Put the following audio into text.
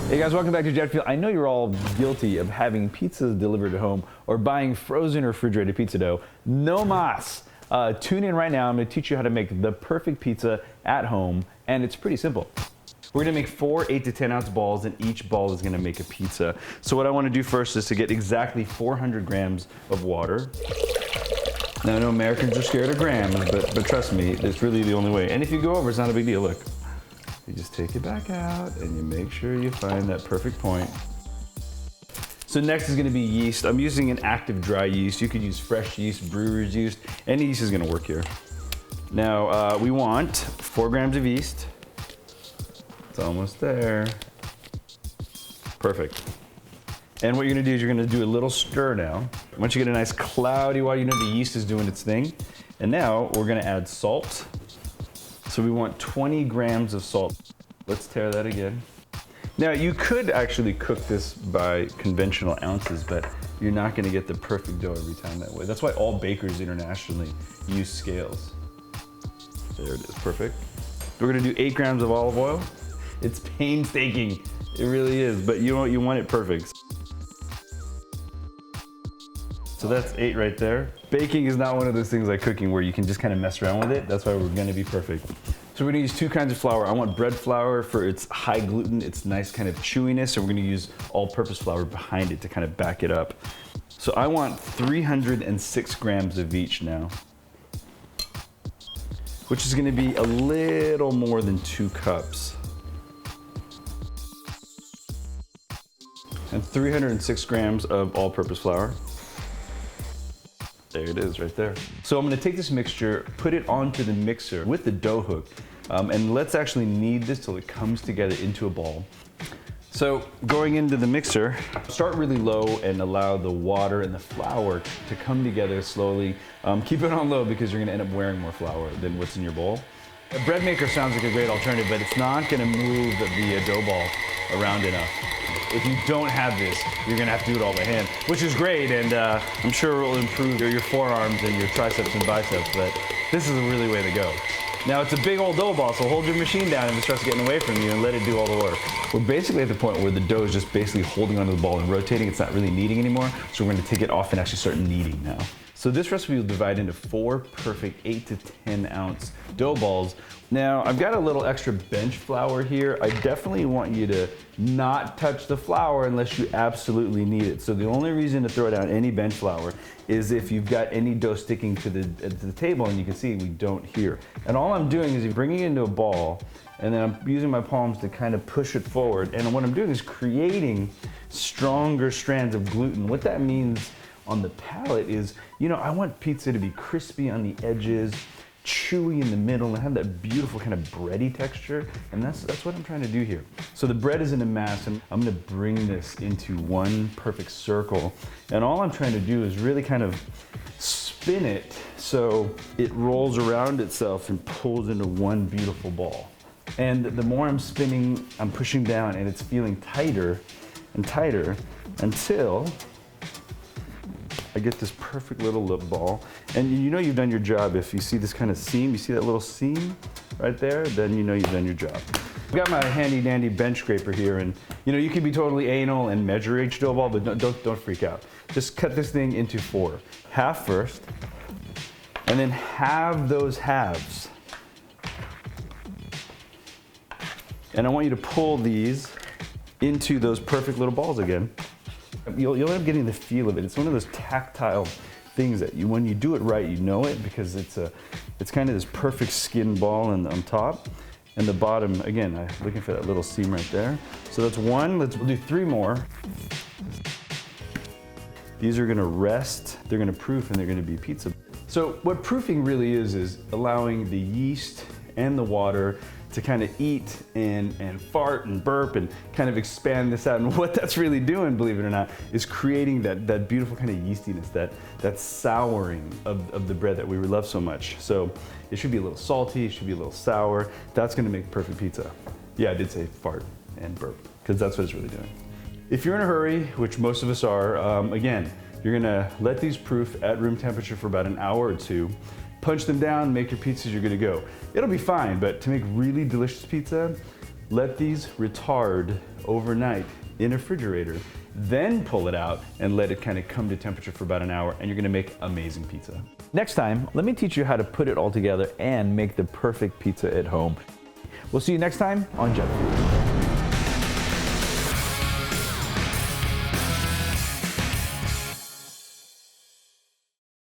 Hey guys, welcome back to Jet Tila. I know you're all guilty of having pizzas delivered at home or buying frozen or refrigerated pizza dough. No mas. Tune in right now. I'm going to teach you how to make the perfect pizza at home, and it's pretty simple. We're going to make 4 8 to 10 ounce balls, and each ball is going to make a pizza. So what I want to do first is to get exactly 400 grams of water. Now I know Americans are scared of grams, but trust me, it's really the only way. And if you go over, it's not a big deal. Look. You just take it back out and you make sure you find that perfect point. So next is going to be yeast. I'm using an active dry yeast. You could use fresh yeast, brewer's yeast. Any yeast is going to work here. Now we want 4 grams of yeast. It's almost there. Perfect. And what you're going to do is you're going to do a little stir now. Once you get a nice cloudy water, you know the yeast is doing its thing. And now we're going to add salt. So we want 20 grams of salt. Let's tear that again. Now you could actually cook this by conventional ounces, but you're not gonna get the perfect dough every time that way. That's why all bakers internationally use scales. There it is, perfect. We're gonna do 8 grams of olive oil. It's painstaking, it really is, but you want it perfect. So that's 8 right there. Baking is not one of those things like cooking where you can just kind of mess around with it. That's why we're gonna be perfect. So we're gonna use 2 kinds of flour. I want bread flour for its high gluten, its nice kind of chewiness, and we're gonna use all-purpose flour behind it to kind of back it up. So I want 306 grams of each now, which is gonna be a little more than 2 cups. And 306 grams of all-purpose flour. There it is right there. So I'm gonna take this mixture, put it onto the mixer with the dough hook, and let's actually knead this till it comes together into a ball. So going into the mixer, start really low and allow the water and the flour to come together slowly. Keep it on low because you're gonna end up wearing more flour than what's in your bowl. A bread maker sounds like a great alternative, but it's not gonna move the dough ball around enough. If you don't have this, you're gonna have to do it all by hand, which is great, and I'm sure it will improve your forearms and your triceps and biceps, but this is a really way to go. Now it's a big old dough ball, so hold your machine down if it starts getting away from you and let it do all the work. We're basically at the point where the dough is just basically holding onto the ball and rotating. It's not really kneading anymore, so we're gonna take it off and actually start kneading now. So this recipe will divide into 4 perfect 8 to 10 ounce dough balls. Now I've got a little extra bench flour here. I definitely want you to not touch the flour unless you absolutely need it. So the only reason to throw down any bench flour is if you've got any dough sticking to the table, and you can see we don't here. And all I'm doing is bringing it into a ball, and then I'm using my palms to kind of push it forward. And what I'm doing is creating stronger strands of gluten. What that means on the palate is, you know, I want pizza to be crispy on the edges, chewy in the middle, and have that beautiful kind of bready texture, and that's what I'm trying to do here. So the bread is in a mass, and I'm gonna bring this into one perfect circle, and all I'm trying to do is really kind of spin it so it rolls around itself and pulls into one beautiful ball. And the more I'm spinning, I'm pushing down, and it's feeling tighter and tighter until I get this perfect little lip ball. And you know you've done your job if you see this kind of seam, you see that little seam right there, then you know you've done your job. I've got my handy dandy bench scraper here, and you know you can be totally anal and measure each dough ball, but don't freak out. Just cut this thing into 4. Half first, and then halve those halves. And I want you to pull these into those perfect little balls again. You'll end up getting the feel of it. It's one of those tactile things that when you do it right, you know it, because it's kind of this perfect skin ball on top. And the bottom, again, I'm looking for that little seam right there. So that's 1, we'll do 3 more. These are gonna rest, they're gonna proof, and they're gonna be pizza. So what proofing really is allowing the yeast and the water to kind of eat and fart and burp and kind of expand this out. And what that's really doing, believe it or not, is creating that beautiful kind of yeastiness, that souring of the bread that we love so much. So it should be a little salty, it should be a little sour. That's gonna make perfect pizza. Yeah, I did say fart and burp, because that's what it's really doing. If you're in a hurry, which most of us are, again, you're gonna let these proof at room temperature for about an hour or 2. Punch them down, make your pizzas, you're good to go. It'll be fine, but to make really delicious pizza, Let these retard overnight in a refrigerator, then pull it out and let it kind of come to temperature for about an hour, and you're gonna make amazing pizza. Next time, let me teach you how to put it all together and make the perfect pizza at home. We'll see you next time on Jet Food.